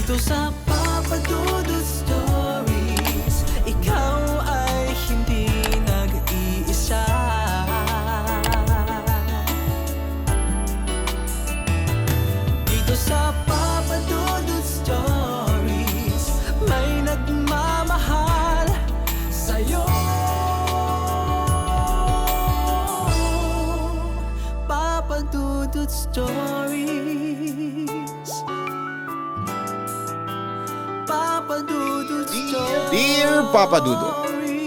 Dito sa Papa Dudut Stories, ikaw ay hindi nag-iisa. Dito sa Papa Dudut Stories, may nagmamahal sa'yo. Papa Dudut Stories, Papa Dudut Stories. Dear Papa Dudut,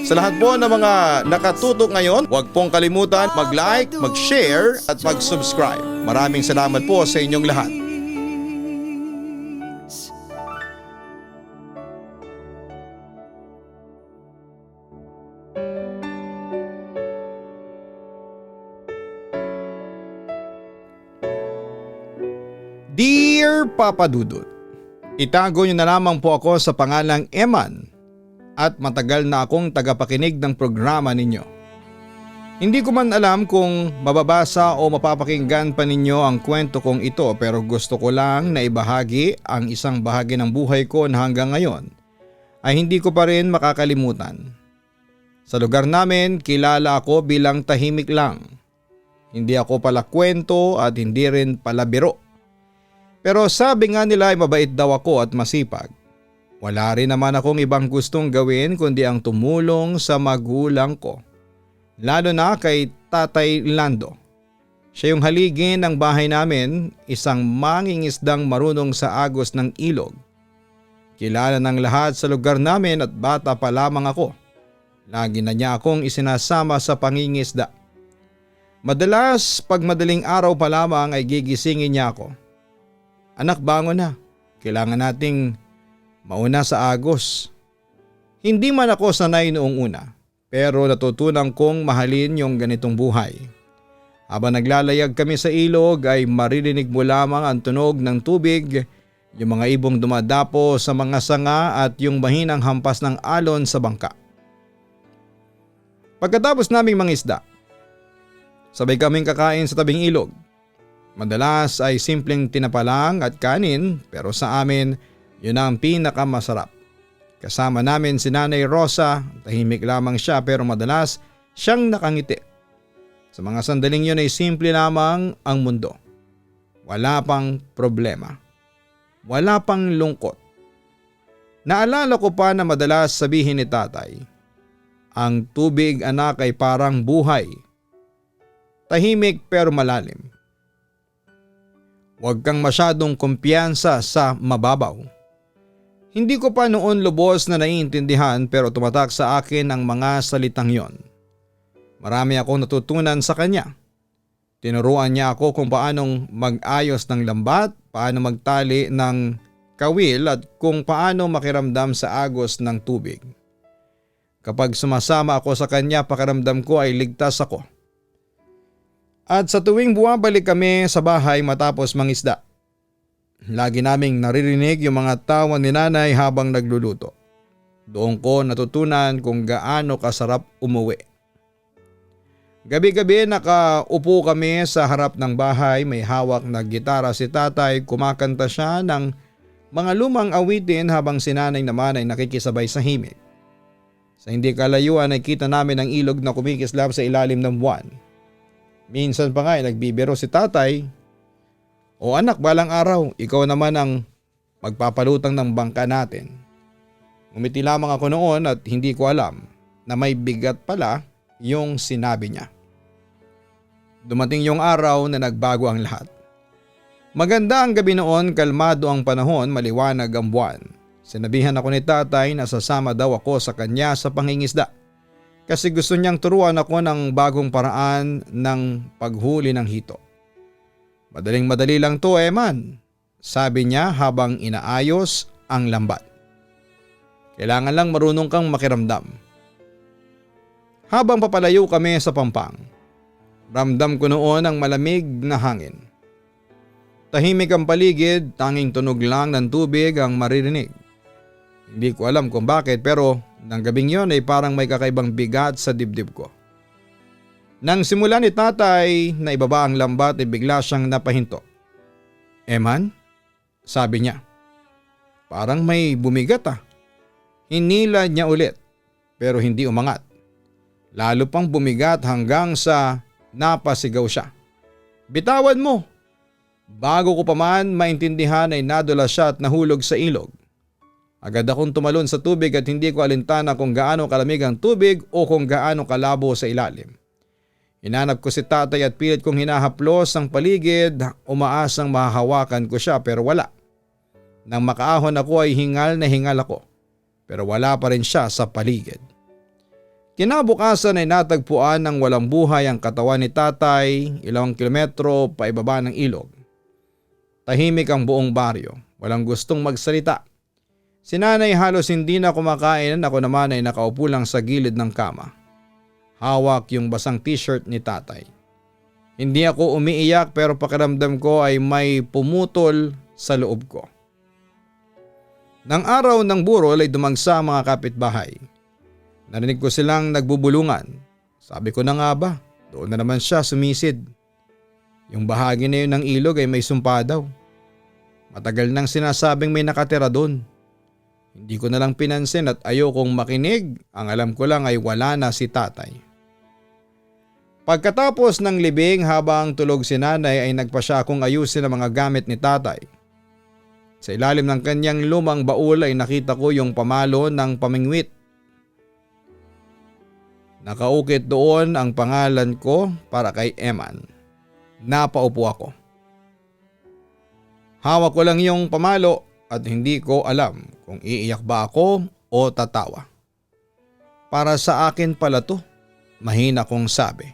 sa lahat po ng mga nakatutok ngayon, huwag pong kalimutan mag-like, mag-share at mag-subscribe. Maraming salamat po sa inyong lahat. Dear Papa Dudut, itago niyo na lamang po ako sa pangalang Eman at matagal na akong tagapakinig ng programa ninyo. Hindi ko man alam kung mababasa o mapapakinggan pa ninyo ang kwento kong ito, pero gusto ko lang na ibahagi ang isang bahagi ng buhay ko na hanggang ngayon ay hindi ko pa rin makakalimutan. Sa lugar namin, kilala ako bilang tahimik lang. Hindi ako pala kwento at hindi rin pala biro. Pero sabi nga nila ay mabait daw ako at masipag. Wala rin naman akong ibang gustong gawin kundi ang tumulong sa magulang ko. Lalo na kay Tatay Lando. Siya yung haligi ng bahay namin, isang mangingisdang marunong sa agos ng ilog. Kilala ng lahat sa lugar namin at bata pa lamang ako. Lagi na niya akong isinasama sa pangingisda. Madalas pag madaling araw pa lamang ay gigisingin niya ako. Anak, bangon na. Kailangan nating mauna sa agos. Hindi man ako sanay noong una, pero natutunan kong mahalin yung ganitong buhay. Habang naglalayag kami sa ilog ay maririnig mo lamang ang tunog ng tubig, yung mga ibong dumadapo sa mga sanga at yung mahinang hampas ng alon sa bangka. Pagkatapos naming mangisda, sabay kaming kakain sa tabing ilog. Madalas ay simpleng tinapalang at kanin, pero sa amin yun ang pinakamasarap. Kasama namin si Nanay Rosa, tahimik lamang siya pero madalas siyang nakangiti. Sa mga sandaling yun ay simple lamang ang mundo. Wala pang problema. Wala pang lungkot. Naalala ko pa na madalas sabihin ni tatay, ang tubig, anak, ay parang buhay. Tahimik pero malalim. Huwag kang masyadong kumpiyansa sa mababaw. Hindi ko pa noon lubos na naiintindihan pero tumatak sa akin ang mga salitang yon. Marami akong natutunan sa kanya. Tinuruan niya ako kung paanong mag-ayos ng lambat, paano magtali ng kawil at kung paano makiramdam sa agos ng tubig. Kapag sumasama ako sa kanya, pakiramdam ko ay ligtas ako. At sa tuwing bumabalik kami sa bahay matapos mangisda, lagi naming naririnig yung mga tawa ni nanay habang nagluluto. Doon ko natutunan kung gaano kasarap umuwi. Gabi-gabi nakaupo kami sa harap ng bahay, may hawak na gitara si tatay, kumakanta siya ng mga lumang awitin habang si nanay naman ay nakikisabay sa himig. Sa hindi kalayuan ay kita namin ang ilog na kumikislap sa ilalim ng buwan. Minsan pa nga ay nagbibiro si tatay, o anak, balang araw, ikaw naman ang magpapalutang ng bangka natin. Ngumiti lamang ako noon at hindi ko alam na may bigat pala yung sinabi niya. Dumating yung araw na nagbago ang lahat. Maganda ang gabi noon, kalmado ang panahon, maliwanag ang buwan. Sinabihan ako ni tatay na sasama daw ako sa kanya sa pangingisda. Kasi gusto niyang turuan ako ng bagong paraan ng paghuli ng hito. Madaling-madali lang to, Eman, sabi niya habang inaayos ang lambat. Kailangan lang marunong kang makiramdam. Habang papalayo kami sa pampang, ramdam ko noon ang malamig na hangin. Tahimik ang paligid, tanging tunog lang ng tubig ang maririnig. Hindi ko alam kung bakit pero nang gabing yon ay parang may kakaibang bigat sa dibdib ko. Nang simula ni tatay na ibaba ang lambat ay bigla siyang napahinto. Eman? Sabi niya. Parang may bumigat ah. Hinila niya ulit pero hindi umangat. Lalo pang bumigat hanggang sa napasigaw siya. Bitawan mo! Bago ko pa man maintindihan ay nadula siya at nahulog sa ilog. Agad akong tumalon sa tubig at hindi ko alintana kung gaano kalamig ang tubig o kung gaano kalabo sa ilalim. Hinanap ko si tatay at pilit kong hinahaplos ang paligid, umaasang mahahawakan ko siya pero wala. Nang makaahon ako ay hingal na hingal ako pero wala pa rin siya sa paligid. Kinabukasan ay natagpuan ng walang buhay ang katawan ni tatay ilang kilometro paibaba ng ilog. Tahimik ang buong baryo, walang gustong magsalita. Si nanay halos hindi na kumakain, ako naman ay nakaupo lang sa gilid ng kama. Hawak yung basang t-shirt ni tatay. Hindi ako umiiyak pero pakiramdam ko ay may pumutol sa loob ko. Nang araw ng burol ay dumagsa ang mga kapitbahay. Narinig ko silang nagbubulungan. Sabi ko na nga ba, doon na naman siya sumisid. Yung bahagi na yun ng ilog ay may sumpa daw. Matagal nang sinasabing may nakatira doon. Hindi ko na lang pinansin at ayokong makinig, ang alam ko lang ay wala na si tatay. Pagkatapos ng libing habang tulog si nanay ay nagpa siya akong ayusin ang mga gamit ni tatay. Sa ilalim ng kanyang lumang baul ay nakita ko yung pamalo ng pamingwit. Nakaukit doon ang pangalan ko para kay Eman. Napaupo ako. Hawak ko lang yung pamalo at hindi ko alam kung iiyak ba ako o tatawa. Para sa akin pala to, mahina kong sabi.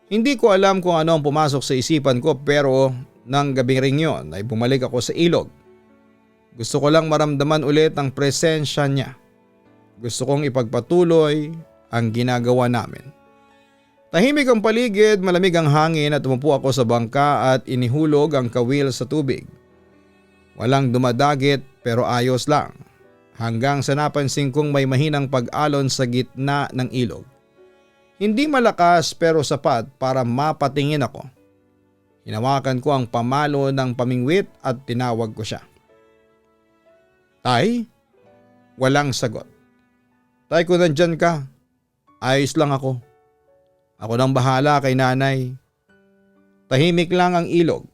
Hindi ko alam kung ano ang pumasok sa isipan ko pero nang gabing ring yon ay bumalik ako sa ilog. Gusto ko lang maramdaman ulit ang presensya niya. Gusto kong ipagpatuloy ang ginagawa namin. Tahimik ang paligid, malamig ang hangin at umupo ako sa bangka at inihulog ang kawil sa tubig. Walang dumadagit pero ayos lang. Hanggang sa napansin kong may mahinang pag-alon sa gitna ng ilog. Hindi malakas pero sapat para mapatingin ako. Hinawakan ko ang pamalo ng pamingwit at tinawag ko siya. Tay? Walang sagot. Tay, kung nandyan ka, ayos lang ako. Ako nang bahala kay nanay. Tahimik lang ang ilog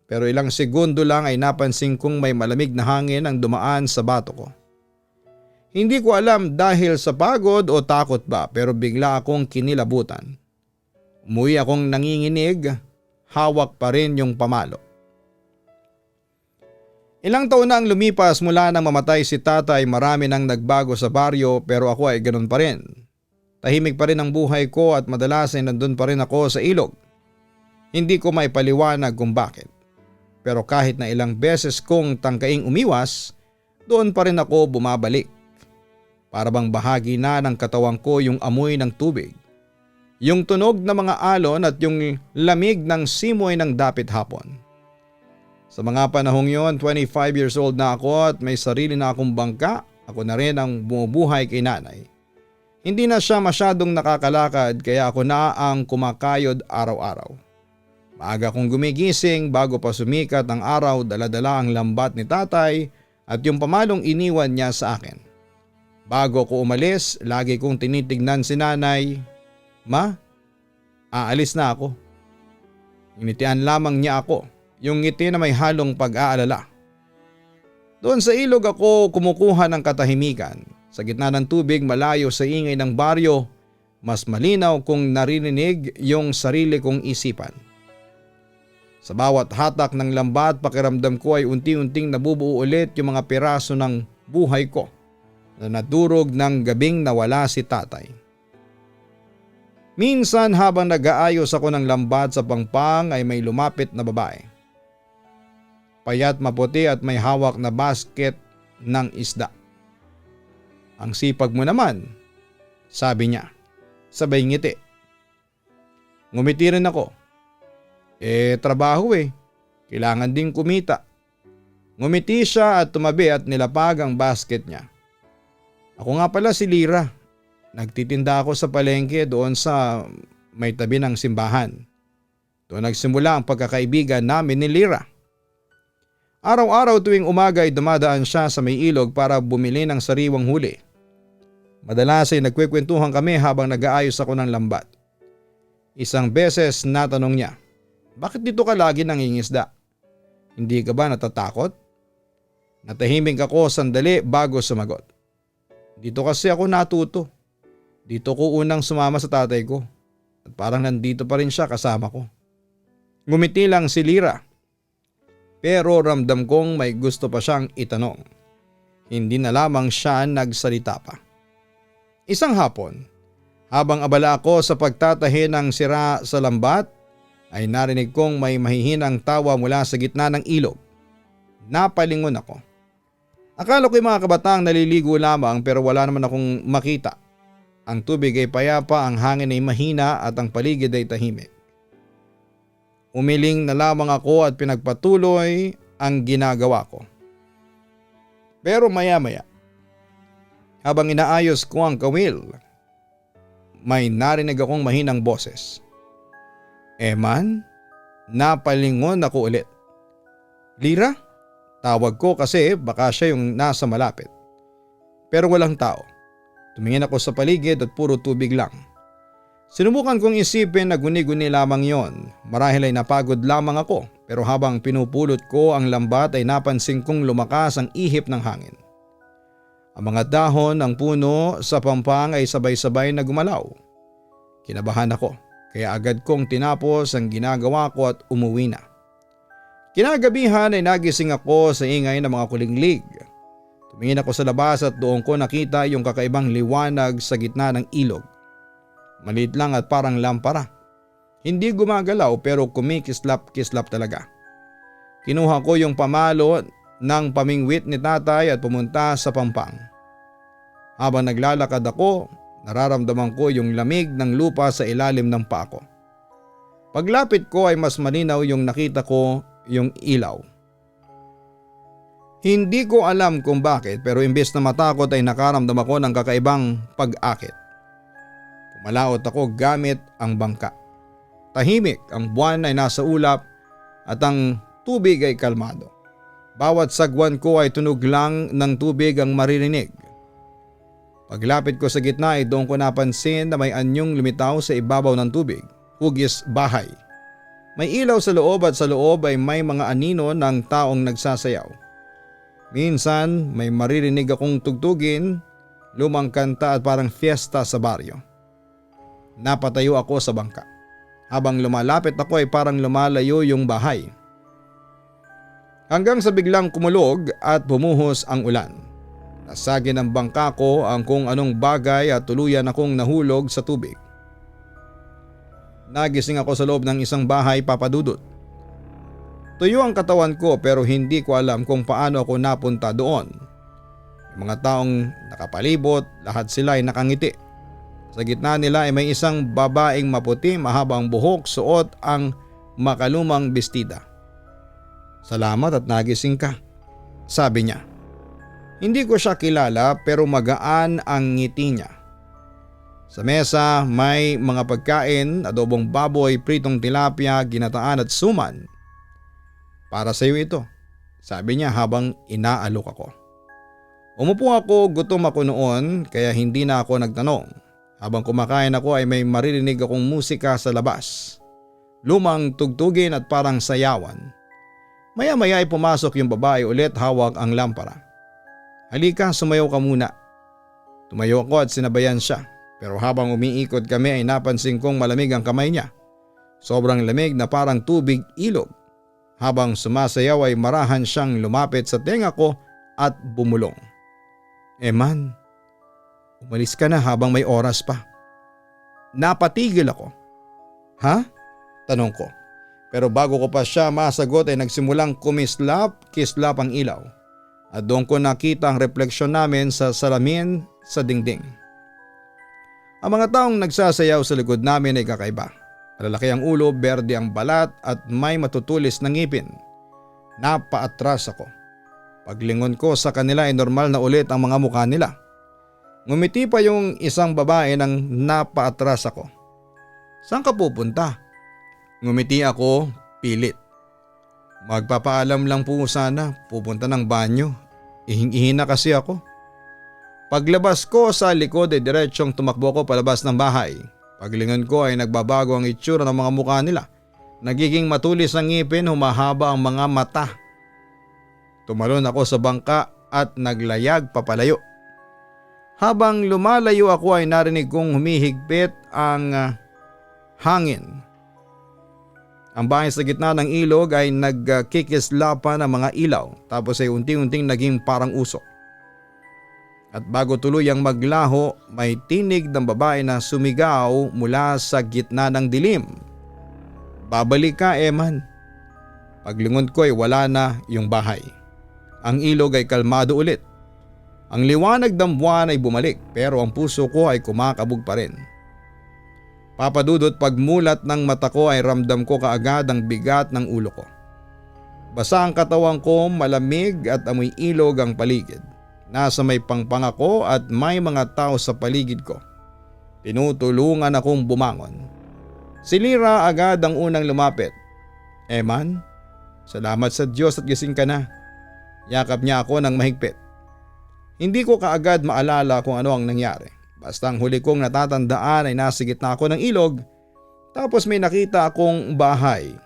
pero ilang segundo lang ay napansin kong may malamig na hangin ang dumaan sa bato ko. Hindi ko alam dahil sa pagod o takot ba pero bigla akong kinilabutan. Umuwi akong nanginginig, hawak pa rin yung pamalo. Ilang taon na ang lumipas mula nang mamatay si tatay, marami nang nagbago sa baryo pero ako ay ganun pa rin. Tahimik pa rin ang buhay ko at madalas ay nandun pa rin ako sa ilog. Hindi ko maipaliwanag kung bakit. Pero kahit na ilang beses kong tangkaing umiwas, doon pa rin ako bumabalik. Para bang bahagi na ng katawan ko yung amoy ng tubig. Yung tunog ng mga alon at yung lamig ng simoy ng dapit hapon. Sa mga panahong yon, 25 years old na ako at may sarili na akong bangka, ako na rin ang bumubuhay kay nanay. Hindi na siya masyadong nakakalakad kaya ako na ang kumakayod araw-araw. Maaga kong gumigising bago pa sumikat ang araw, dala-dala ang lambat ni tatay at yung pamalong iniwan niya sa akin. Bago ko umalis, lagi kong tinitignan si nanay. Ma, aalis na ako. Initian lamang niya ako, yung ngiti na may halong pag-aalala. Doon sa ilog ako kumukuha ng katahimikan. Sa gitna ng tubig malayo sa ingay ng baryo, mas malinaw kong naririnig yung sarili kong isipan. Sa bawat hatak ng lambat, pakiramdam ko ay unti-unting nabubuo ulit yung mga piraso ng buhay ko na nadurog ng gabing nawala si tatay. Minsan habang nag-aayos ako ng lambat sa pangpang ay may lumapit na babae. Payat, maputi at may hawak na basket ng isda. Ang sipag mo naman, sabi niya, sabay ngiti. Ngumiti rin ako. Trabaho kailangan din kumita. Ngumiti siya at tumabi at nilapag ang basket niya. Ako nga pala si Lira. Nagtitinda ako sa palengke doon sa may tabi ng simbahan. Doon nagsimula ang pagkakaibigan namin ni Lira. Araw-araw tuwing umaga ay dumadaan siya sa may ilog para bumili ng sariwang huli. Madalas ay nagkwekwentuhan kami habang nag-aayos ako ng lambat. Isang beses natanong niya, "Bakit dito ka lagi nangingisda? Hindi ka ba natatakot?" Natahimik ako sandali bago sumagot. "Dito kasi ako natuto. Dito ko unang sumama sa tatay ko. At parang nandito pa rin siya kasama ko." Ngumiti lang si Lira. Pero ramdam kong may gusto pa siyang itanong. Hindi na lamang siya nagsalita pa. Isang hapon, habang abala ako sa pagtatahi ng sira sa lambat, ay narinig kong may mahihinang tawa mula sa gitna ng ilog. Napalingon ako. Akala ko yung mga kabataang naliligo lamang pero wala naman akong makita. Ang tubig ay payapa, ang hangin ay mahina at ang paligid ay tahimik. Umiling na lamang ako at pinagpatuloy ang ginagawa ko. Pero maya-maya, habang inaayos ko ang kawil, may narinig akong mahinang boses. "Eman?" Napalingon ako ulit. "Lira?" Tawag ko kasi baka siya yung nasa malapit. Pero walang tao. Tumingin ako sa paligid at puro tubig lang. Sinubukan kong isipin na guni-guni lamang yon. Marahil ay napagod lamang ako, pero habang pinupulot ko ang lambat ay napansin kong lumakas ang ihip ng hangin. Ang mga dahon ng puno sa pampang ay sabay-sabay na gumalaw. Kinabahan ako, kaya agad kong tinapos ang ginagawa ko at umuwi na. Kinagabihan ay nagising ako sa ingay ng mga kulinglig. Tumingin ako sa labas at doon ko nakita yung kakaibang liwanag sa gitna ng ilog. Maliit lang at parang lampara. Hindi gumagalaw pero kumikislap-kislap talaga. Kinuha ko yung pamalo ng pamingwit ni tatay at pumunta sa pampang. Habang naglalakad ako, nararamdaman ko yung lamig ng lupa sa ilalim ng paa ko. Paglapit ko ay mas malinaw yung nakita ko yung ilaw. Hindi ko alam kung bakit pero imbes na matakot ay nakaramdam ako ng kakaibang pag-akit. Pumalaot ako gamit ang bangka. Tahimik, ang buwan ay nasa ulap at ang tubig ay kalmado. Bawat sagwan ko ay tunog lang ng tubig ang maririnig. Paglapit ko sa gitna ay doon ko napansin na may anyong lumitaw sa ibabaw ng tubig. Hugis bahay. May ilaw sa loob at sa loob ay may mga anino ng taong nagsasayaw. Minsan may maririnig akong tugtugin, lumang kanta at parang fiesta sa baryo. Napatayo ako sa bangka. Habang lumalapit ako ay parang lumalayo yung bahay. Hanggang sa biglang kumulog at bumuhos ang ulan. Nasagi ng bangka ko ang kung anong bagay at tuluyan akong nahulog sa tubig. Nagising ako sa loob ng isang bahay, Papa Dudut. Tuyo ang katawan ko pero hindi ko alam kung paano ako napunta doon. Yung mga taong nakapalibot, lahat sila ay nakangiti. Sa gitna nila ay may isang babaeng maputi, mahabang buhok, suot ang makalumang bestida. "Salamat at nagising ka," sabi niya. Hindi ko siya kilala pero magaan ang ngiti niya. Sa mesa may mga pagkain, adobong baboy, pritong tilapia, ginataan at suman. "Para sa iyo ito," sabi niya habang inaalok ako. Umupo ako, gutom ako noon kaya hindi na ako nagtanong. Habang kumakain ako ay may maririnig akong musika sa labas. Lumang tugtugin at parang sayawan. Maya-maya ay pumasok yung babae ulit, hawak ang lampara. "Halika, sumayaw ka muna." Tumayo ako at sinabayan siya. Pero habang umiikot kami ay napansin kong malamig ang kamay niya. Sobrang lamig na parang tubig ilog. Habang sumasayaw ay marahan siyang lumapit sa tenga ko at bumulong. "Eman, umalis ka na habang may oras pa." Napatigil ako. "Ha?" tanong ko. Pero bago ko pa siya masagot ay nagsimulang kumislap-kislap ang ilaw. At doon ko nakita ang refleksyon namin sa salamin sa dingding. Ang mga taong nagsasayaw sa likod namin ay kakaiba. Malalaki ang ulo, berde ang balat at may matutulis na ngipin. Napaatras ako. Paglingon ko sa kanila ay normal na ulit ang mga mukha nila. Ngumiti pa yung isang babae nang napaatras ako. "Saan ka pupunta?" Ngumiti ako, pilit. Magpapaalam lang po sana, pupunta ng banyo. Ihing-ihi na kasi ako. Paglabas ko sa likod ay diretsyong tumakbo ko palabas ng bahay. Paglingon ko ay nagbabago ang itsura ng mga mukha nila. Nagiging matulis ang ngipin, humahaba ang mga mata. Tumalon ako sa bangka at naglayag papalayo. Habang lumalayo ako ay narinig kong humihigpit ang hangin. Ang bahay sa gitna ng ilog ay nagkikislapan ng mga ilaw, tapos ay unti-unting naging parang usok. At bago tuluyang maglaho, may tinig ng babae na sumigaw mula sa gitna ng dilim. Babalik ka, Eman. Paglingon ko ay wala na yung bahay. Ang ilog ay kalmado ulit. Ang liwanag ng buwan ay bumalik pero ang puso ko ay kumakabog pa rin. Papadudot, pagmulat ng mata ko ay ramdam ko kaagad ang bigat ng ulo ko. Basa ang katawan ko, malamig at amoy ilog ang paligid. Nasa may pangpang ako at may mga tao sa paligid ko. Tinutulungan akong bumangon. Si Lyra agad ang unang lumapit. Eman, salamat sa Diyos at gising ka na. Yakap niya ako ng mahigpit. Hindi ko kaagad maalala kung ano ang nangyari. Basta ang huli kong natatandaan ay nasa gitna ako ng ilog, tapos may nakita akong bahay.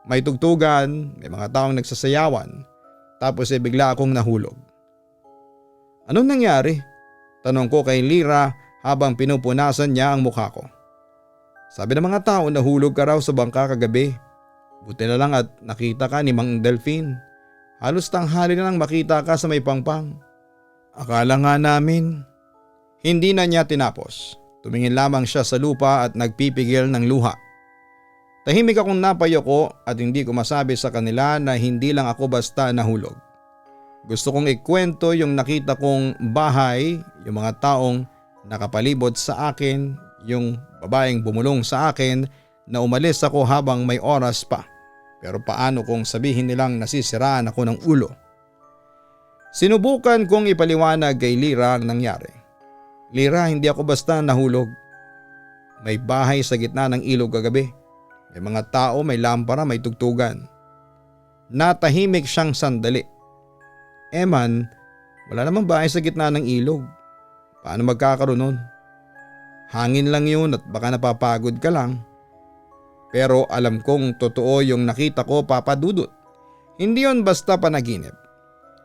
May tugtugan, may mga taong nagsasayawan, tapos ay bigla akong nahulog. Anong nangyari? Tanong ko kay Lyra habang pinupunasan niya ang mukha ko. Sabi ng mga tao, nahulog ka raw sa bangka kagabi. Buti na lang at nakita ka ni Mang Delphine. Halos tanghali na lang makita ka sa may pangpang. Akala nga namin. Hindi na niya tinapos. Tumingin lamang siya sa lupa at nagpipigil ng luha. Tahimik akong napayoko at hindi ko masabi sa kanila na hindi lang ako basta nahulog. Gusto kong ikwento yung nakita kong bahay, yung mga taong nakapalibot sa akin, yung babaeng bumulong sa akin na umalis ako habang may oras pa. Pero paano kung sabihin nilang nasisiraan ako ng ulo? Sinubukan kong ipaliwanag kay Lyra ang nangyari. Lyra, hindi ako basta nahulog. May bahay sa gitna ng ilog kagabi. May mga tao, may lampara, may tugtugan. Natahimik siyang sandali. Eman, wala namang bahay sa gitna ng ilog. Paano magkakaroon nun? Hangin lang yun at baka napapagod ka lang. Pero alam kong totoo yung nakita ko, Papa Dudut. Hindi yun basta panaginip.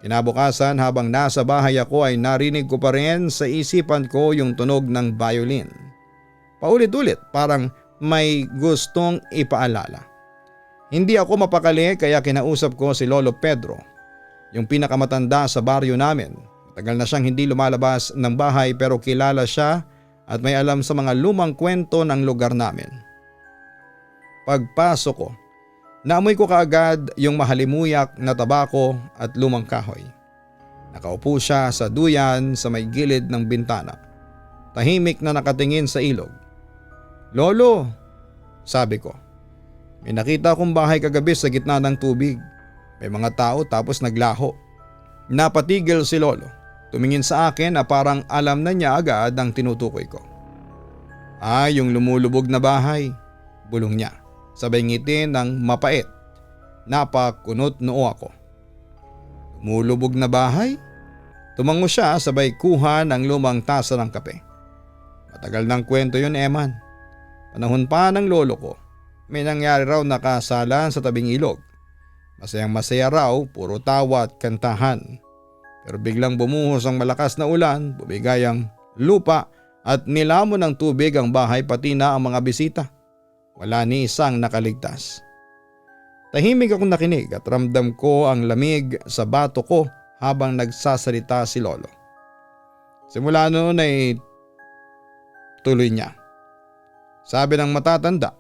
Kinabukasan habang nasa bahay ako ay narinig ko pa rin sa isipan ko yung tunog ng violin. Paulit-ulit, parang may gustong ipaalala. Hindi ako mapakali kaya kinausap ko si Lolo Pedro, yung pinakamatanda sa baryo namin. Matagal na siyang hindi lumalabas ng bahay pero kilala siya at may alam sa mga lumang kwento ng lugar namin. Pagpasok ko, naamoy ko kaagad yung mahalimuyak na tabako at lumang kahoy. Nakaupo siya sa duyan sa may gilid ng bintana. Tahimik na nakatingin sa ilog. Lolo, sabi ko, may nakita akong bahay kagabi sa gitna ng tubig. May mga tao tapos naglaho. Napatigil si Lolo. Tumingin sa akin na parang alam na niya agad ang tinutukoy ko. Yung lumulubog na bahay, bulong niya. Sabay ngiti ng mapait. Napakunot noo ako. Lumulubog na bahay? Tumango siya sabay kuha ng lumang tasa ng kape. Matagal ng kwento yun, Eman. Panahon pa ng lolo ko. May nangyari raw nakasalan sa tabing ilog. Masayang masaya raw, puro tawa at kantahan. Pero biglang bumuhos ang malakas na ulan, bumigay ang lupa at nilamon ng tubig ang bahay pati na ang mga bisita. Wala ni isang nakaligtas. Tahimik akong nakinig at ramdam ko ang lamig sa bato ko habang nagsasalita si Lolo. Simula noon ay tuloy niya. Sabi ng matatanda,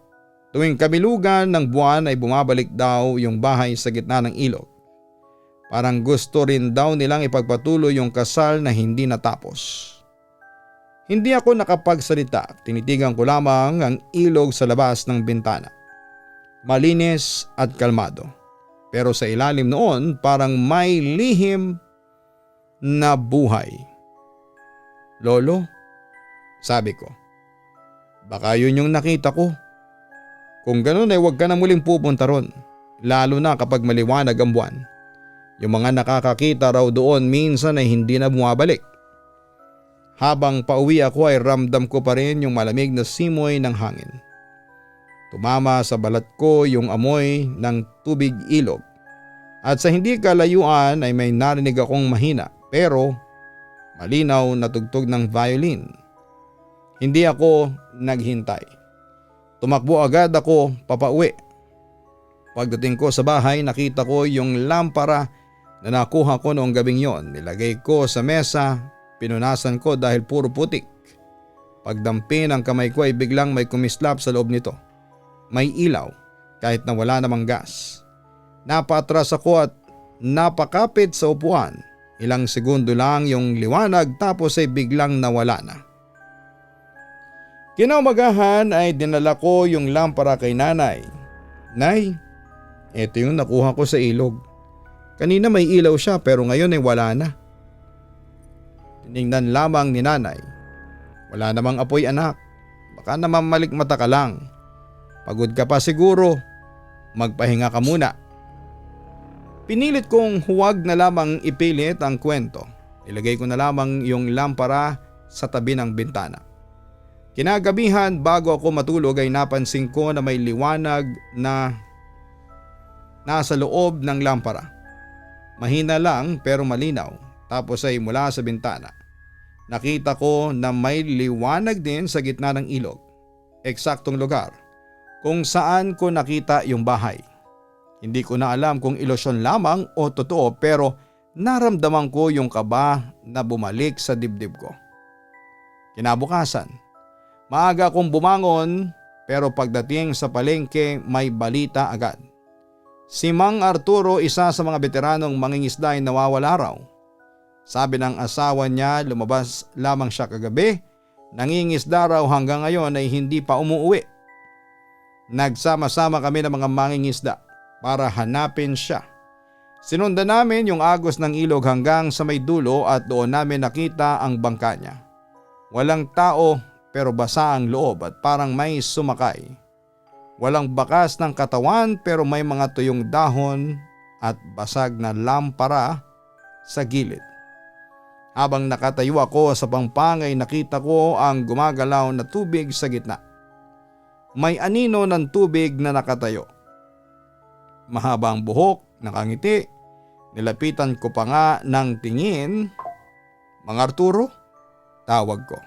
tuwing kabilugan ng buwan ay bumabalik daw yung bahay sa gitna ng ilog. Parang gusto rin daw nilang ipagpatuloy yung kasal na hindi natapos. Hindi ako nakapagsalita, tinitigan ko lamang ang ilog sa labas ng bintana. Malinis at kalmado. Pero sa ilalim noon parang may lihim na buhay. Lolo, sabi ko, baka yun yung nakita ko. Kung ganun ay huwag ka na muling pupunta ron. lalo na kapag maliwanag ang buwan. Yung mga nakakakita raw doon minsan ay hindi na bumabalik. Habang pauwi ako ay ramdam ko pa rin yung malamig na simoy ng hangin. Tumama sa balat ko yung amoy ng tubig ilog. At sa hindi kalayuan ay may narinig akong mahina pero malinaw na tugtog ng violin. Hindi ako naghintay. Tumakbo agad ako papauwi. Pagdating ko sa bahay nakita ko yung lampara na nakuha ko noong gabing yon. Nilagay ko sa mesa, pinunasan ko dahil puro putik. Pagdampi ng kamay ko ay biglang may kumislap sa loob nito. May ilaw kahit na wala namang gas. Napatras ako at napakapit sa upuan. Ilang segundo lang yung liwanag tapos ay biglang nawala na. Kinaumagahan ay dinala ko yung lampara kay nanay. Nay, eto yung nakuha ko sa ilog. Kanina may ilaw siya pero ngayon ay wala na. Tiningnan lamang ni nanay. Wala namang apoy anak. Baka naman malikmata ka lang. Pagod ka pa siguro. Magpahinga ka muna. Pinilit kong huwag na lamang ipilit ang kwento. Ilagay ko na lamang yung lampara sa tabi ng bintana. Kinagabihan bago ako matulog ay napansin ko na may liwanag na nasa loob ng lampara. Mahina lang pero malinaw, tapos ay mula sa bintana. Nakita ko na may liwanag din sa gitna ng ilog. Eksaktong lugar kung saan ko nakita yung bahay. Hindi ko na alam kung ilusyon lamang o totoo pero naramdaman ko yung kaba na bumalik sa dibdib ko. Kinabukasan, maaga akong bumangon pero pagdating sa palengke may balita agad. Si Mang Arturo, isa sa mga veteranong mangingisda ay nawawala raw. Sabi ng asawa niya lumabas lamang siya kagabi, nangingisda raw hanggang ngayon ay hindi pa umuwi. Nagsama-sama kami ng mga mangingisda para hanapin siya. Sinundan namin yung agos ng ilog hanggang sa may dulo at doon namin nakita ang bangka niya. Walang tao pero basa ang loob at parang may sumakay. Walang bakas ng katawan pero may mga tuyong dahon at basag na lampara sa gilid. Habang nakatayo ako sa pampang ay nakita ko ang gumagalaw na tubig sa gitna. May anino ng tubig na nakatayo. Mahaba ang buhok, nakangiti. Nilapitan ko pa nga ng tingin. Mang Arturo? Tawag ko.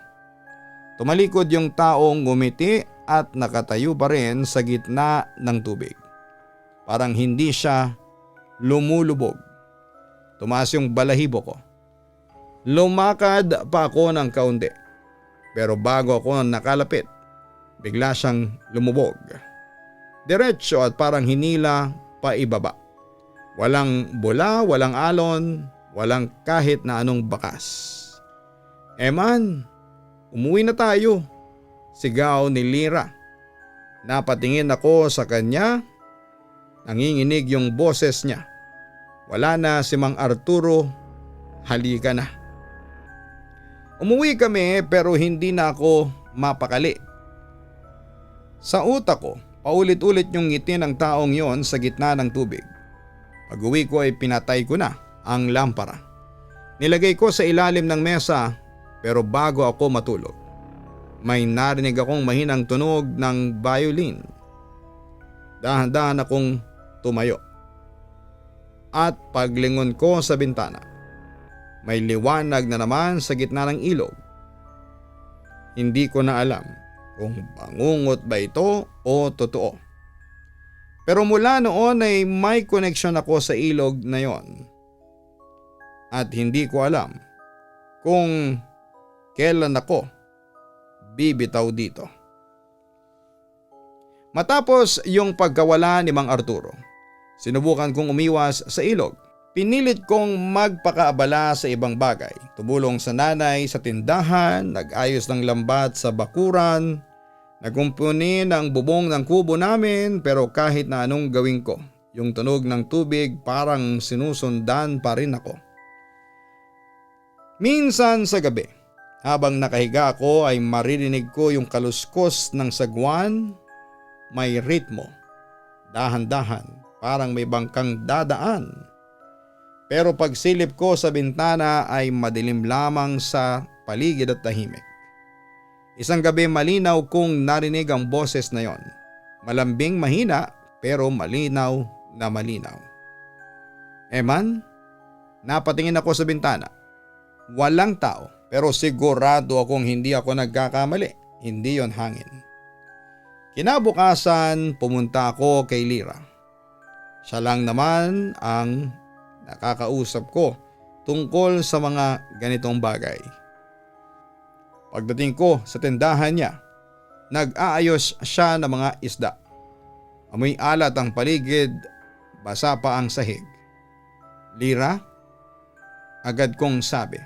Tumalikod yung taong ngumiti at nakatayo pa rin sa gitna ng tubig. Parang hindi siya lumulubog. Tumaas yung balahibo ko. Lumakad pa ako ng kaunti. Pero bago ako nakalapit, bigla siyang lumubog. Diretso at parang hinila pa ibaba. Walang bula, walang alon, walang kahit na anong bakas. Eman, umuwi na tayo. Sigaw ni Lira. Napatingin ako sa kanya. Nanginginig yung boses niya. Wala na si Mang Arturo. Halika na. Umuwi kami pero hindi na ako mapakali. Sa utak ko, paulit-ulit yung ngiti ng taong yon sa gitna ng tubig. Pag-uwi ko ay pinatay ko na ang lampara. Nilagay ko sa ilalim ng mesa pero bago ako matulog, may narinig akong mahinang tunog ng violin. Dahan-dahan akong tumayo. At paglingon ko sa bintana, may liwanag na naman sa gitna ng ilog. Hindi ko na alam kung bangungot ba ito o totoo. Pero mula noon ay may connection ako sa ilog na yon. At hindi ko alam kung kailan ako bibitaw dito. Matapos yung pagkawala ni Mang Arturo, sinubukan kong umiwas sa ilog. Pinilit kong magpakaabala sa ibang bagay. Tumulong sa nanay sa tindahan, nag-ayos ng lambat sa bakuran, nagkumpunin ang bubong ng kubo namin pero kahit na anong gawin ko, yung tunog ng tubig parang sinusundan pa rin ako. Minsan sa gabi, habang nakahiga ako ay maririnig ko yung kaluskos ng sagwan, may ritmo, dahan-dahan, parang may bangkang dadaan. Pero pagsilip ko sa bintana ay madilim lamang sa paligid at tahimik. Isang gabi malinaw kong narinig ang boses na yon. Malambing mahina pero malinaw na malinaw. Eman, napatingin ako sa bintana. Walang tao pero sigurado akong hindi ako nagkakamali. Hindi yon hangin. Kinabukasan pumunta ako kay Lira. Siya lang naman ang nakakausap ko tungkol sa mga ganitong bagay. Pagdating ko sa tindahan niya, nag-aayos siya ng mga isda. Amoy alat ang paligid, basa pa ang sahig. Lira? Agad kong sabi.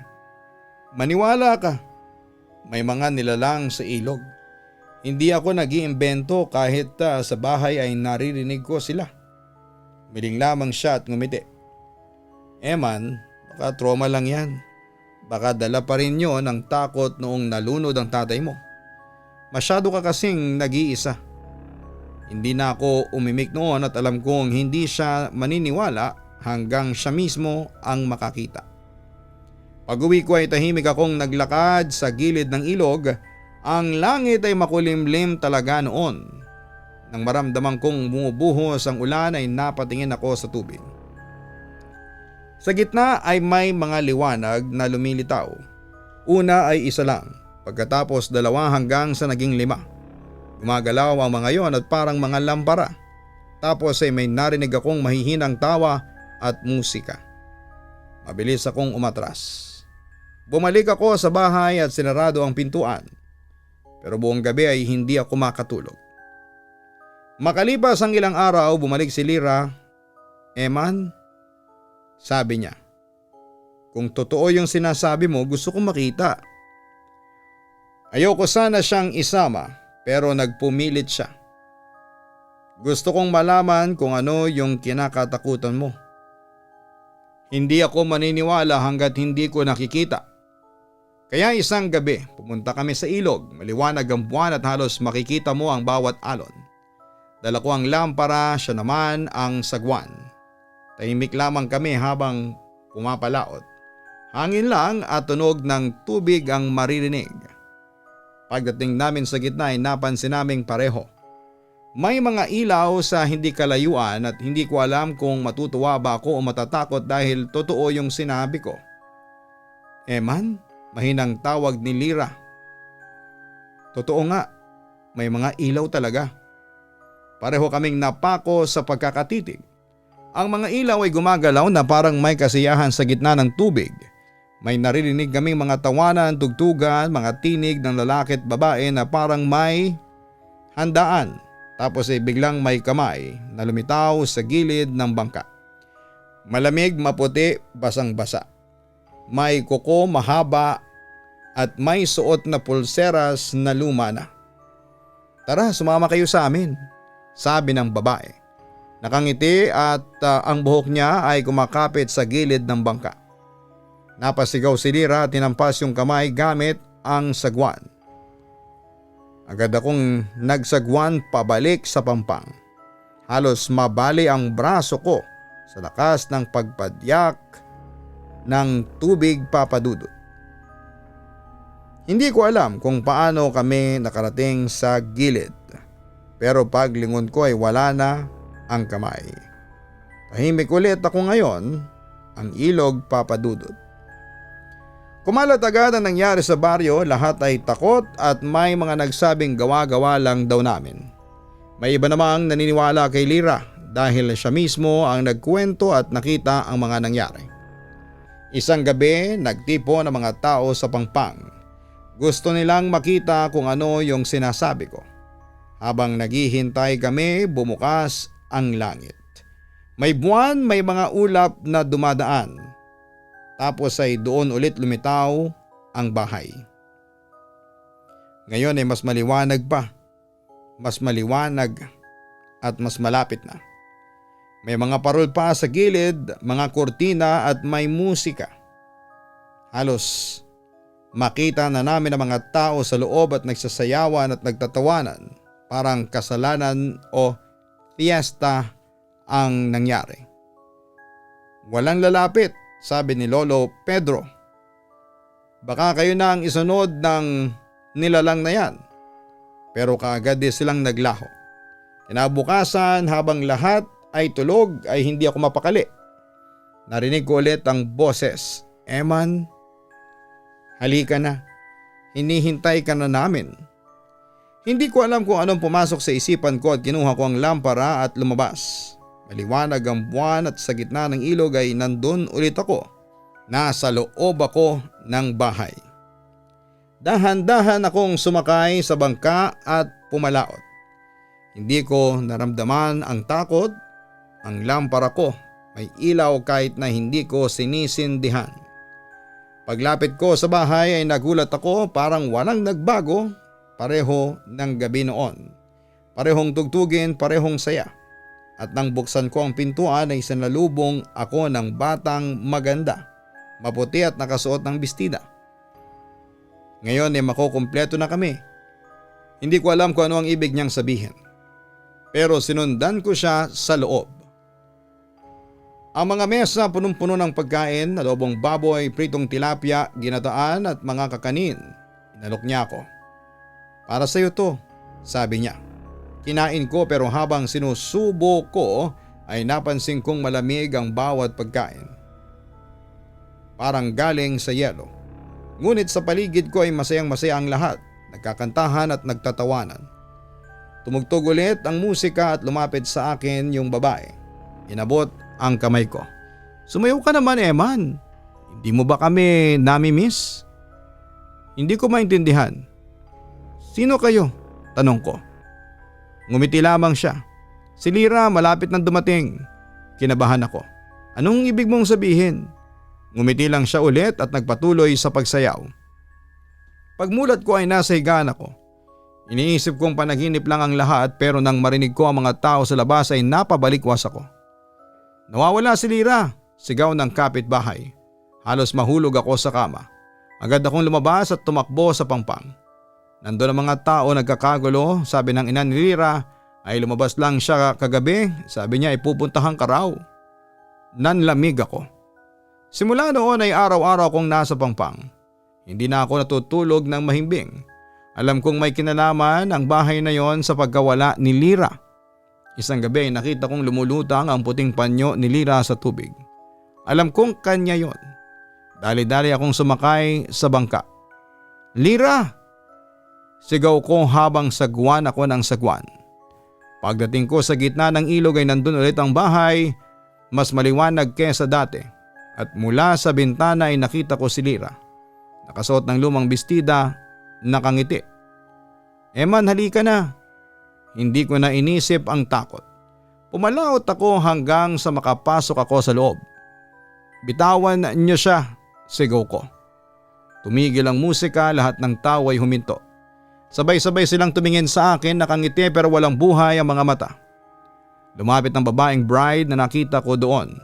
Maniwala ka. May mga nilalang sa ilog. Hindi ako nag-iimbento kahit sa bahay ay naririnig ko sila. Miling lamang siya at ngumiti. Eman, baka trauma lang yan. Baka dala pa rin yun ang takot noong nalunod ang tatay mo. Masyado ka kasing nag-iisa. Hindi na ako umimik noon at alam kong hindi siya maniniwala hanggang siya mismo ang makakita. Pag-uwi ko ay tahimik akong naglakad sa gilid ng ilog. Ang langit ay makulimlim talaga noon. Nang maramdaman kong bumubuhos ang ulan ay napatingin ako sa tubig. Sa gitna ay may mga liwanag na lumilitaw. Una ay isa lang, pagkatapos 2 hanggang sa naging 5. Gumagalaw ang mga yon at parang mga lampara. Tapos ay may narinig akong mahihinang tawa at musika. Mabilis akong umatras. Bumalik ako sa bahay at sinarado ang pintuan. Pero buong gabi ay hindi ako makatulog. Makalipas ang ilang araw, bumalik si Lira. Eman, sabi niya, kung totoo yung sinasabi mo, gusto kong makita. Ayoko sana siyang isama pero nagpumilit siya. Gusto kong malaman kung ano yung kinakatakutan mo. Hindi ako maniniwala hanggat hindi ko nakikita. Kaya isang gabi, pumunta kami sa ilog, maliwanag ang buwan at halos makikita mo ang bawat alon. Dala ko ang lampara, siya naman ang sagwan. Tahimik lamang kami habang pumapalaot. Hangin lang at tunog ng tubig ang maririnig. Pagdating namin sa gitna ay napansin naming pareho. May mga ilaw sa hindi kalayuan at hindi ko alam kung matutuwa ba ako o matatakot dahil totoo yung sinabi ko. Eman, mahinang tawag ni Lira. Totoo nga, may mga ilaw talaga. Pareho kaming napako sa pagkakatitig. Ang mga ilaw ay gumagalaw na parang may kasiyahan sa gitna ng tubig. May naririnig kaming mga tawanan, tugtugan, mga tinig ng lalaki at babae na parang may handaan. Tapos ay biglang may kamay na lumitaw sa gilid ng bangka. Malamig, maputi, basang-basa. May kuko mahaba at may suot na pulseras na luma na. Tara, sumama kayo sa amin, sabi ng babae. Nakangiti at ang buhok niya ay kumakapit sa gilid ng bangka. Napasigaw si Lira at tinampas yung kamay gamit ang sagwan. Agad akong nagsagwan pabalik sa pampang. Halos mabali ang braso ko sa lakas ng pagpadyak ng tubig papadudot. Hindi ko alam kung paano kami nakarating sa gilid. Pero paglingon ko ay wala na ang kamay. Tahimik ulit ako ngayon, ang ilog papadudot. Kumalat agad ang nangyari sa baryo, lahat ay takot at may mga nagsabing gawa-gawa lang daw namin. May iba namang naniniwala kay Lira dahil siya mismo ang nagkwento at nakita ang mga nangyari. Isang gabi, nagtipo ng mga tao sa pangpang. Gusto nilang makita kung ano yung sinasabi ko. Habang naghihintay kami, bumukas ang langit. May buwan, may mga ulap na dumadaan. Tapos ay doon ulit lumitaw ang bahay. Ngayon ay mas maliwanag pa. Mas maliwanag at mas malapit na. May mga parol pa sa gilid, mga kurtina at may musika. Halos makita na namin ang mga tao sa loob at nagsasayawan at nagtatawanan. Parang kasalanan o fiesta ang nangyari. Walang lalapit, sabi ni Lolo Pedro. Baka kayo na ang isunod ng nilalang na yan. Pero kaagad din silang naglaho. Kinabukasan habang lahat ay tulog ay hindi ako mapakali. Narinig ko ulit ang boses, "Eman, halika na. Hinihintay ka na namin." Hindi ko alam kung anong pumasok sa isipan ko at kinuha ko ang lampara at lumabas. Maliwanag ang buwan at sa gitna ng ilog ay nandun ulit ako. Nasa loob ako ng bahay. Dahan-dahan akong sumakay sa bangka at pumalaot. Hindi ko naramdaman ang takot. Ang lampara ko may ilaw kahit na hindi ko sinisindihan. Paglapit ko sa bahay ay nagulat ako, parang walang nagbago. Pareho ng gabi noon. Parehong tugtugin, parehong saya. At nang buksan ko ang pintuan ay sinalubong ako ng batang maganda, maputi at nakasuot ng bestida. Ngayon ay makukumpleto na kami. Hindi ko alam kung ano ang ibig niyang sabihin. Pero sinundan ko siya sa loob. Ang mga mesa punong-puno ng pagkain, adobong baboy, pritong tilapia, ginataan at mga kakanin. Inalok niya ako. "Para sa iyo to," sabi niya. Kinain ko pero habang sinusubo ko ay napansin kong malamig ang bawat pagkain. Parang galing sa yelo. Ngunit sa paligid ko ay masayang-masaya ang lahat. Nagkakantahan at nagtatawanan. Tumugtog ulit ang musika at lumapit sa akin yung babae. Inabot ang kamay ko. "Sumayaw ka naman, Eman. Hindi mo ba kami nami-miss?" Hindi ko maintindihan. "Sino kayo?" tanong ko. Ngumiti lamang siya. "Si Lira, malapit nang dumating." Kinabahan ako. "Anong ibig mong sabihin?" Ngumiti lang siya ulit at nagpatuloy sa pagsayaw. Pagmulat ko ay nasa higaan ako. Iniisip kong panaginip lang ang lahat pero nang marinig ko ang mga tao sa labas ay napabalikwas ako. "Nawawala si Lira," sigaw ng kapitbahay. Halos mahulog ako sa kama. Agad akong lumabas at tumakbo sa pangpang. Nandun ang mga tao nagkakagulo, sabi ng ina ni Lira ay lumabas lang siya kagabi, sabi niya ay pupuntahan ka raw. Nanlamig ako. Simula noon ay araw-araw akong nasa pangpang. Hindi na ako natutulog ng mahimbing. Alam kong may kinalaman ang bahay na yon sa pagkawala ni Lira. Isang gabi ay nakita kong lumulutang ang puting panyo ni Lira sa tubig. Alam kong kanya yon. Dali-dali akong sumakay sa bangka. "Lira!" Sigaw ko habang sagwan ako ng sagwan. Pagdating ko sa gitna ng ilog ay nandun ulit ang bahay, mas maliwanag kesa dati. At mula sa bintana ay nakita ko si Lira. Nakasuot ng lumang bestida, nakangiti. "Eman, halika na." Hindi ko na inisip ang takot. Pumalaot ako hanggang sa makapasok ako sa loob. "Bitawan niyo siya," sigaw ko. Tumigil ang musika, lahat ng tao ay huminto. Sabay-sabay silang tumingin sa akin, nakangiti pero walang buhay ang mga mata. Lumapit ang babaeng bride na nakita ko doon.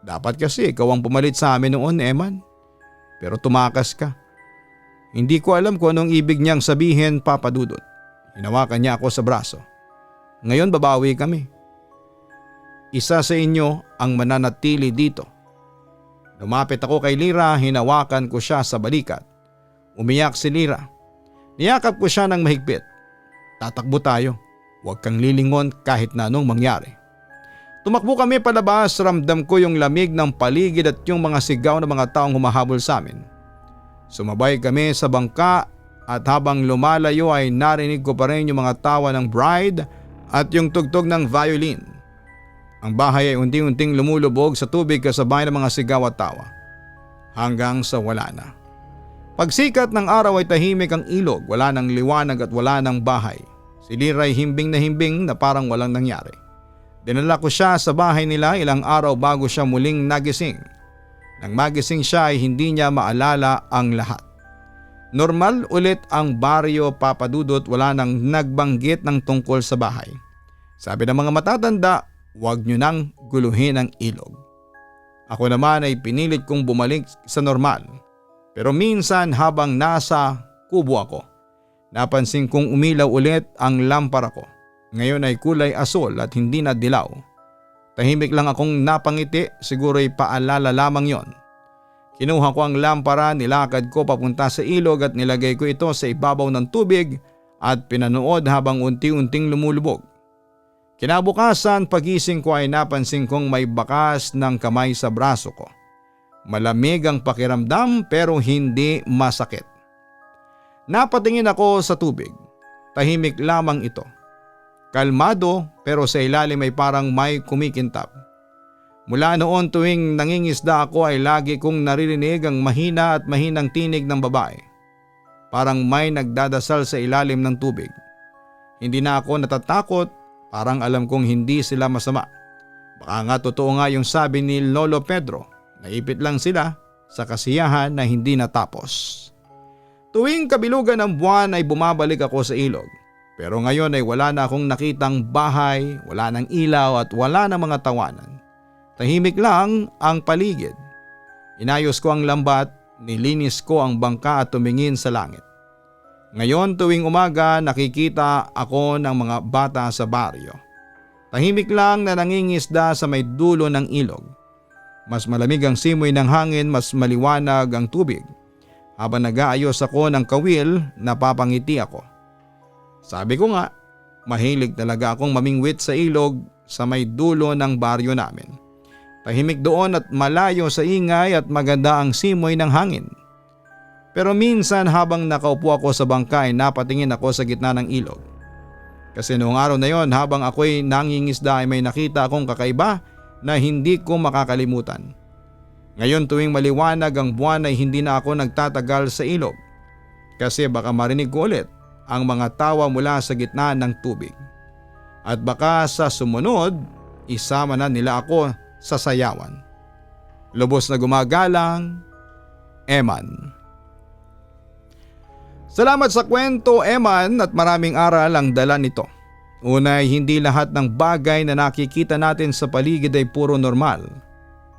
"Dapat kasi ikaw ang pumalit sa amin noon, Eman. Pero tumakas ka." Hindi ko alam kung anong ibig niyang sabihin, Papa Dudut. Hinawakan niya ako sa braso. "Ngayon babawi kami. Isa sa inyo ang mananatili dito." Lumapit ako kay Lira, hinawakan ko siya sa balikat. Umiyak si Lira. Niyakap ko siya ng mahigpit. "Tatakbo tayo. Huwag kang lilingon kahit na anong mangyari." Tumakbo kami palabas, ramdam ko yung lamig ng paligid at yung mga sigaw ng mga taong humahabol sa amin. Sumabay kami sa bangka at habang lumalayo ay narinig ko pa rin yung mga tawa ng bride at yung tugtog ng violin. Ang bahay ay unti-unting lumulubog sa tubig kasabay ng mga sigaw at tawa. Hanggang sa wala na. Pagsikat ng araw ay tahimik ang ilog, wala ng liwanag at wala ng bahay. Si Lira ay himbing na parang walang nangyari. Dinala ko siya sa bahay nila ilang araw bago siya muling nagising. Nang magising siya ay hindi niya maalala ang lahat. Normal ulit ang baryo, Papa Dudut, wala nang nagbanggit ng tungkol sa bahay. Sabi ng mga matatanda, huwag niyo nang guluhin ang ilog. Ako naman ay pinilit kong bumalik sa normal. Pero minsan habang nasa kubo ako, napansin kong umilaw ulit ang lampara ko. Ngayon ay kulay asol at hindi na dilaw. Tahimik lang akong napangiti, siguro'y paalala lamang yon. Kinuha ko ang lampara, nilakad ko papunta sa ilog at nilagay ko ito sa ibabaw ng tubig at pinanood habang unti-unting lumulubog. Kinabukasan, pagising ko ay napansin kong may bakas ng kamay sa braso ko. Malamig ang pakiramdam pero hindi masakit. Napatingin ako sa tubig. Tahimik lamang ito. Kalmado pero sa ilalim ay parang may kumikintab. Mula noon tuwing nangingisda ako ay lagi kong naririnig ang mahina at mahinang tinig ng babae. Parang may nagdadasal sa ilalim ng tubig. Hindi na ako natatakot, parang alam kong hindi sila masama. Baka nga totoo nga yung sabi ni Lolo Pedro, naipit lang sila sa kasiyahan na hindi natapos. Tuwing kabilugan ng buwan ay bumabalik ako sa ilog. Pero ngayon ay wala na akong nakitang bahay, wala ng ilaw at wala ng mga tawanan. Tahimik lang ang paligid. Inayos ko ang lambat, nilinis ko ang bangka at tumingin sa langit. Ngayon tuwing umaga nakikita ako ng mga bata sa baryo. Tahimik lang na nangingisda sa may dulo ng ilog. Mas malamig ang simoy ng hangin, mas maliwanag ang tubig. Habang nag-aayos ako ng kawil, napapangiti ako. Sabi ko nga, mahilig talaga akong mamingwit sa ilog sa may dulo ng baryo namin. Tahimik doon at malayo sa ingay at maganda ang simoy ng hangin. Pero minsan habang nakaupo ako sa bangka ay napatingin ako sa gitna ng ilog. Kasi noong araw na yon habang ako'y nangingisda ay may nakita akong kakaiba na hindi ko makakalimutan. Ngayon tuwing maliwanag ang buwan ay hindi na ako nagtatagal sa ilog. Kasi baka marinig ko ulit ang mga tawa mula sa gitna ng tubig. At baka sa sumunod, isama na nila ako sa sayawan. Lubos na gumagalang, Eman. Salamat sa kwento, Eman, at maraming aral ang dala nito. Una ay hindi lahat ng bagay na nakikita natin sa paligid ay puro normal.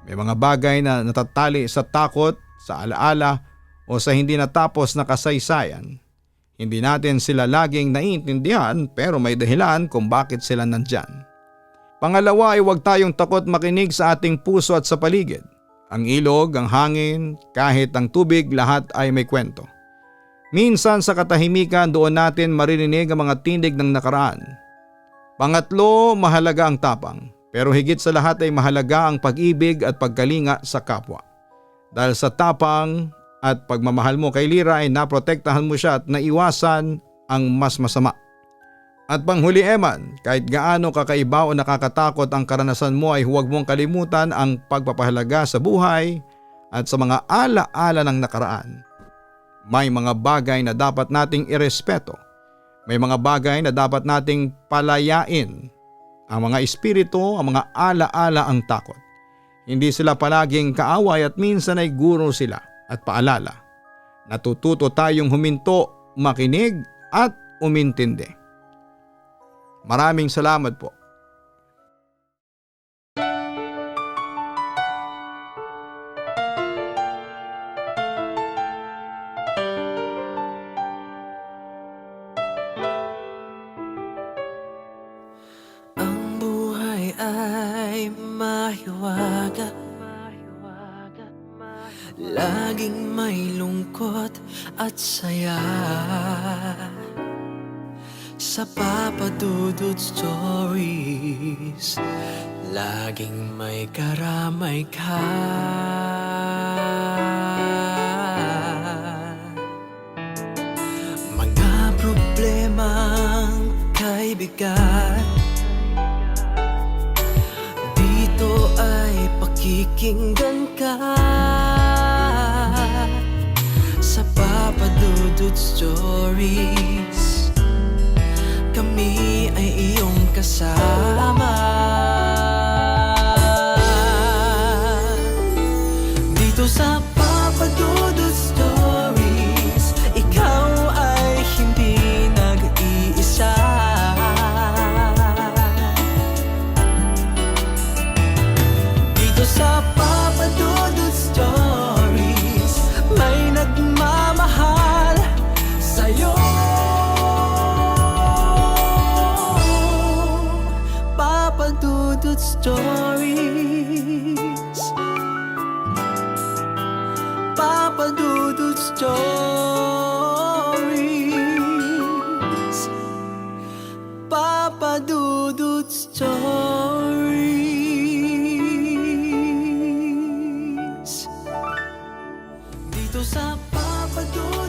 May mga bagay na natatali sa takot, sa alaala o sa hindi natapos na kasaysayan. Hindi natin sila laging naiintindihan pero may dahilan kung bakit sila nandyan. Pangalawa ay huwag tayong takot makinig sa ating puso at sa paligid. Ang ilog, ang hangin, kahit ang tubig, lahat ay may kwento. Minsan sa katahimikan doon natin maririnig ang mga tindig ng nakaraan. Pangatlo, mahalaga ang tapang. Pero higit sa lahat ay mahalaga ang pag-ibig at pagkalinga sa kapwa. Dahil sa tapang at pagmamahal mo kay Lira ay naprotektahan mo siya at naiwasan ang mas masama. At panghuli, Eman, kahit gaano kakaiba o nakakatakot ang karanasan mo ay huwag mong kalimutan ang pagpapahalaga sa buhay at sa mga ala-ala ng nakaraan. May mga bagay na dapat nating irespeto. May mga bagay na dapat nating palayain. Ang mga espiritu, ang mga ala-ala ang takot. Hindi sila palaging kaaway at minsan ay guro sila at paalala. Natututo tayong huminto, makinig at umintindi. Maraming salamat po. Ang buhay ay mahiwaga, laging may lungkot at saya. Sa Papa Dudut Stories, laging may karamay ka. Mga problemang kaibigan, dito ay pakikinggan ka. Sa Papa Dudut Stories, kami ay iyong kasama. Dito sa Papa Dudut Stories, ikaw ay hindi nag-iisa. Dito sa Papa Dudut Stories, may nagmamahal sa'yo. Papa Stories. Papa Dudut Stories. Dito sa Papa Dudut